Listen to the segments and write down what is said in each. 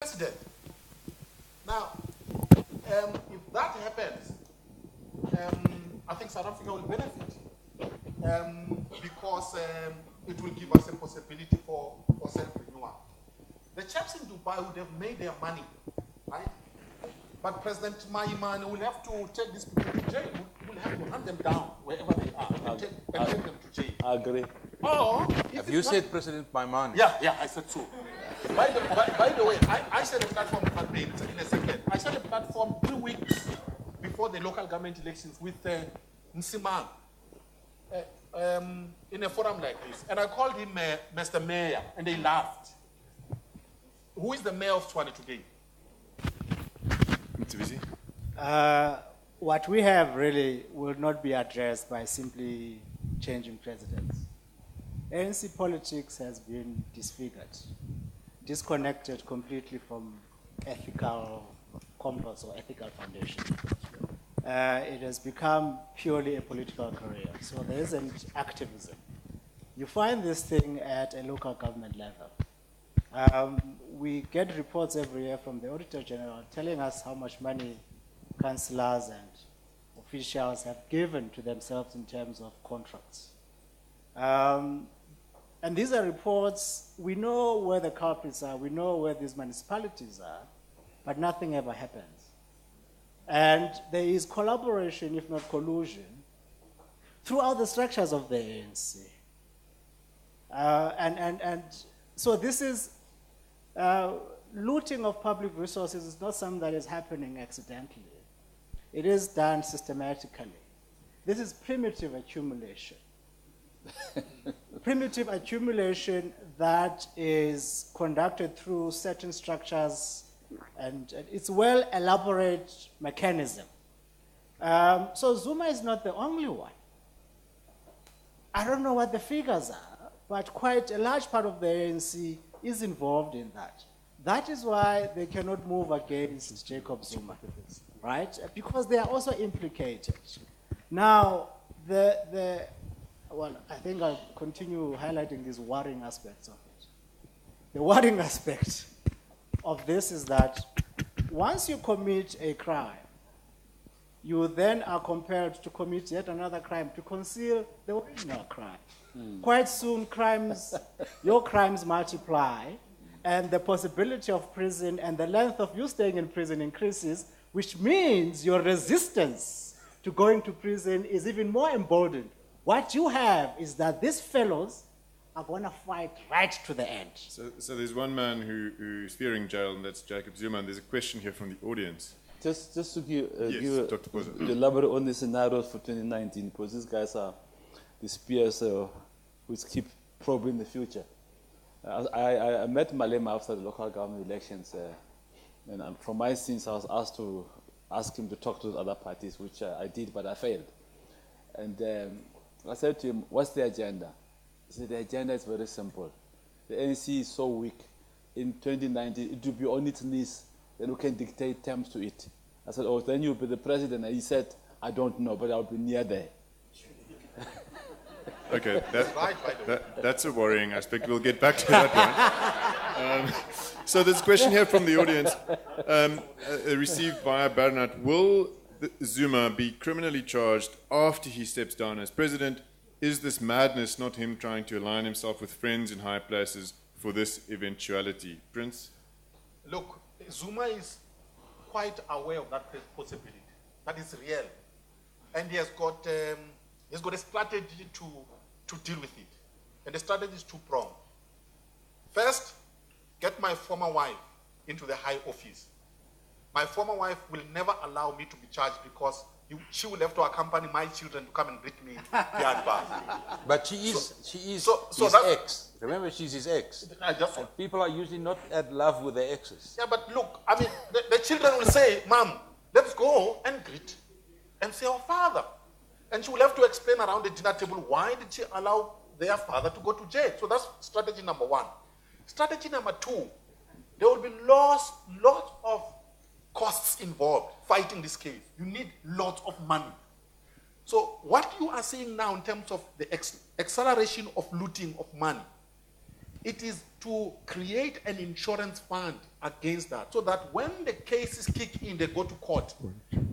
President. Now, if that happens, I think South Africa will benefit because it will give us a possibility for self-renewal. The chaps in Dubai would have made their money, right? But President Maiman will have to take these people to jail. We'll have to hunt them down wherever they are and take them to jail. I agree. Or have you said President Maiman? Yeah, I said so. By the way, I set a platform campaign in a second. I set a platform 3 weeks before the local government elections with Nsimang in a forum like this. And I called him Mr. Mayor, and they laughed. Who is the mayor of Tshwane today? What we have really will not be addressed by simply changing presidents. ANC politics has been disfigured, disconnected completely from ethical compass or ethical foundation. It has become purely a political career, so there isn't activism. You find this thing at a local government level. We get reports every year from the Auditor General telling us how much money councillors and officials have given to themselves in terms of contracts. And these are reports, we know where the culprits are, we know where these municipalities are, but nothing ever happens. And there is collaboration, if not collusion, throughout the structures of the ANC. And so this is, looting of public resources is not something that is happening accidentally. It is done systematically. This is primitive accumulation. Primitive accumulation that is conducted through certain structures, and it's well elaborate mechanism. So Zuma is not the only one. I don't know what the figures are, but quite a large part of the ANC is involved in that. That is why they cannot move against Jacob Zuma, right? Because they are also implicated. Now, well, I think I'll continue highlighting these worrying aspects of it. The worrying aspect of this is that once you commit a crime, you then are compelled to commit yet another crime to conceal the original crime. Quite soon, your crimes multiply, and the possibility of prison and the length of you staying in prison increases, which means your resistance to going to prison is even more emboldened. What you have is that these fellows are going to fight right to the end. So there's one man who's fearing jail, and that's Jacob Zuma, and there's a question here from the audience. Just to give Dr. Pozo. elaborate on the scenarios for 2019, because these guys are the spears which keep probing the future. I met Malema after the local government elections, and from my scenes I was asked to ask him to talk to the other parties, which I did, but I failed. And I said to him, what's the agenda? He said, the agenda is very simple. The ANC is so weak. In 2019, it will be on its knees. Then we can dictate terms to it. I said, oh, then you'll be the president. And he said, I don't know, but I'll be near there. Okay, that's a worrying aspect. We'll get back to that one. So there's a question here from the audience, received via Bernard. Will Zuma be criminally charged after he steps down as president? Is this madness not him trying to align himself with friends in high places for this eventuality? Prince? Look, Zuma is quite aware of that possibility. That is real. And he has got a strategy to deal with it. And the strategy is two-pronged. First, get my former wife into the high office. My former wife will never allow me to be charged because she will have to accompany my children to come and greet me behind bars. But she is his ex. Remember, she's his ex. And people are usually not at love with their exes. Yeah, but look, I mean, the children will say, Mom, let's go and greet and see our father. And she will have to explain around the dinner table why did she allow their father to go to jail. So that's strategy number one. Strategy number two, there will be lots of costs involved fighting this case. You need lots of money. So what you are seeing now in terms of the acceleration of looting of money It is to create an insurance fund against that, so that when the cases kick in, they go to court,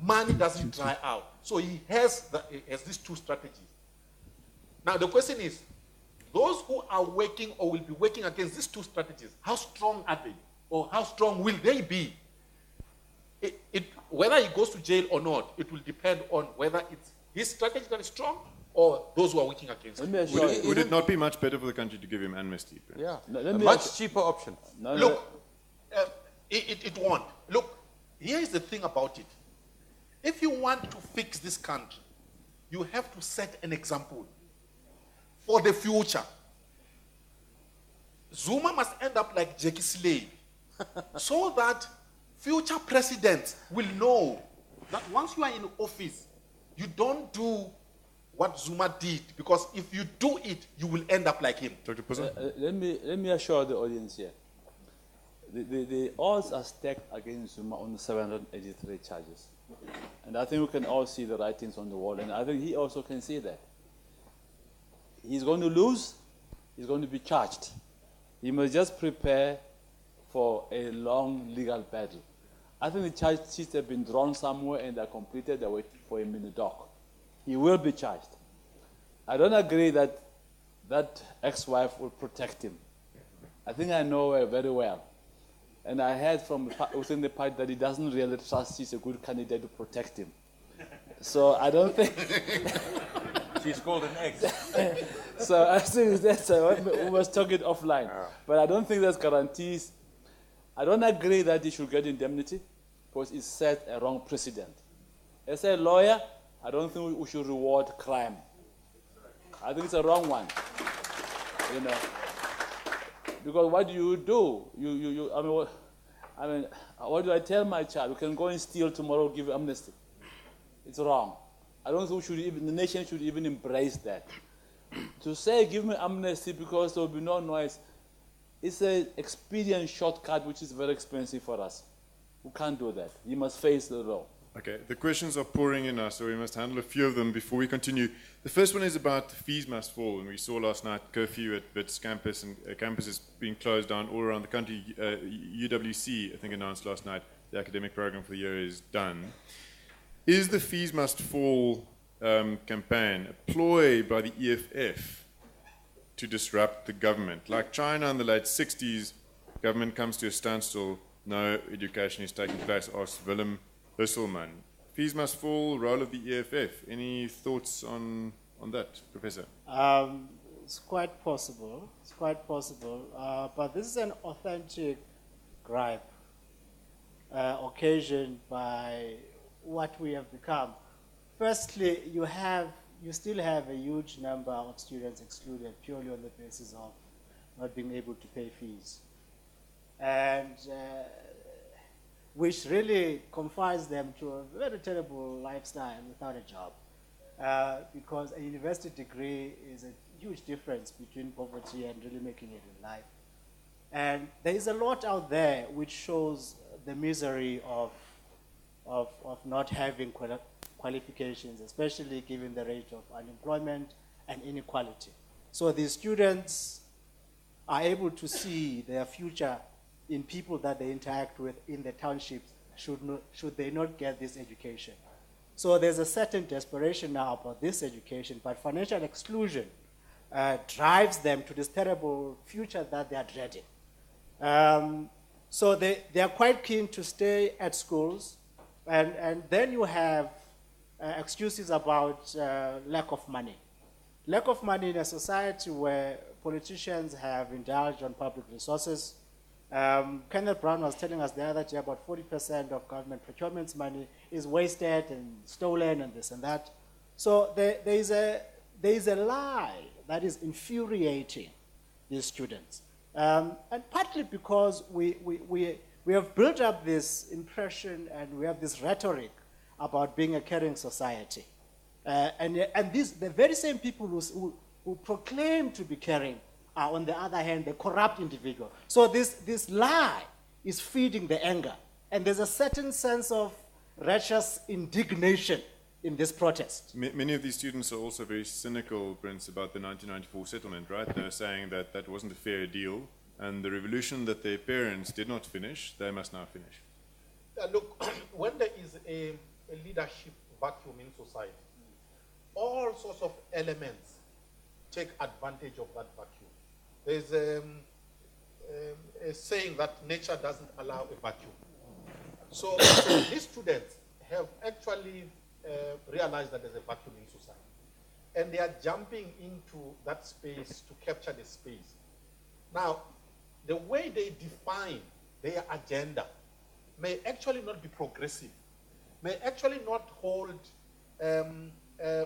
money doesn't dry out. So he has these two strategies. Now the question is, those who are working or will be working against these two strategies, how strong are they? Or how strong will they be? Whether he goes to jail or not, it will depend on whether it's his strategy that is strong or those who are working against him. Would it not be much better for the country to give him amnesty? Yeah, a much cheaper option. Look, it won't. Look, here is the thing about it. If you want to fix this country, you have to set an example for the future. Zuma must end up like Jackie Slade, so that future presidents will know that once you are in office, you don't do what Zuma did, because if you do it, you will end up like him. Dr. Puzo? Let me assure the audience here. The odds are stacked against Zuma on 783 charges. And I think we can all see the writings on the wall, and I think he also can see that. He's going to lose, he's going to be charged. He must just prepare for a long legal battle. I think the charge sheets have been drawn somewhere and they're completed, they're waiting for him in the dock. He will be charged. I don't agree that that ex-wife will protect him. I think I know her very well. And I heard from within the party that he doesn't really trust she's a good candidate to protect him. So I don't think... She's called an ex. So I think we must talk it offline. But I don't think there's guarantees. I don't agree that he should get indemnity because it set a wrong precedent. As a lawyer, I don't think we should reward crime. I think it's a wrong one. You know, because what do you do? I mean, what do I tell my child? You can go and steal tomorrow, give you amnesty. It's wrong. I don't think the nation should even embrace that. To say, give me amnesty because there will be no noise, it's an expedient shortcut which is very expensive for us. We can't do that. You must face the law. Okay, the questions are pouring in now, so we must handle a few of them before we continue. The first one is about fees must fall, and we saw last night curfew at BITS campus, and campuses being closed down all around the country. UWC, I think, announced last night the academic program for the year is done. Is the fees must fall campaign a ploy by the EFF to disrupt the government? Like China in the late 60s, government comes to a standstill, no education is taking place, asked Willem Husselman. Fees must fall, role of the EFF. Any thoughts on that, Professor? It's quite possible. It's quite possible. But this is an authentic gripe occasioned by what we have become. Firstly, you still have a huge number of students excluded purely on the basis of not being able to pay fees, and which really confines them to a very terrible lifestyle without a job, because a university degree is a huge difference between poverty and really making it in life. And there is a lot out there which shows the misery of not having qualifications, especially given the rate of unemployment and inequality. So these students are able to see their future in people that they interact with in the townships should they not get this education. So there's a certain desperation now about this education, but financial exclusion drives them to this terrible future that they are dreading. So they are quite keen to stay at schools, and then you have excuses about lack of money. Lack of money in a society where politicians have indulged on public resources. Kenneth Brown was telling us the other day about 40% of government procurement's money is wasted and stolen and this and that. So there is a lie that is infuriating these students. And partly because we have built up this impression and we have this rhetoric about being a caring society. And the very same people who proclaim to be caring are, on the other hand, the corrupt individual. So this lie is feeding the anger. And there's a certain sense of righteous indignation in this protest. Many of these students are also very cynical, Prince, about the 1994 settlement, right? They're saying that that wasn't a fair deal, and the revolution that their parents did not finish, they must now finish. Look, when there is a leadership vacuum in society, all sorts of elements take advantage of that vacuum. There's a saying that nature doesn't allow a vacuum. So these students have actually realized that there's a vacuum in society. And they are jumping into that space to capture the space. Now, the way they define their agenda may actually not be progressive, may actually not hold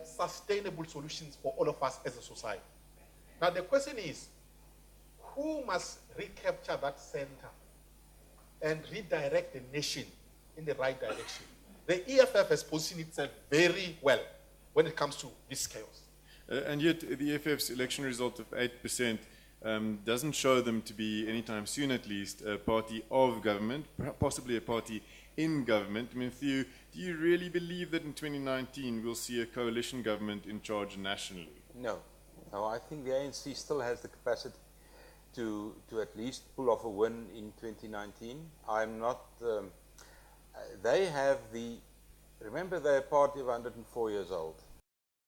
sustainable solutions for all of us as a society. Now the question is, who must recapture that center and redirect the nation in the right direction? The EFF has positioned itself very well when it comes to this chaos. And yet the EFF's election result of 8% doesn't show them to be, anytime soon at least, a party of government, possibly a party in government. I mean, Theo, do you really believe that in 2019 we'll see a coalition government in charge nationally? No. No, I think the ANC still has the capacity to at least pull off a win in 2019. I'm not... they have the... Remember, they're a party of 104 years old.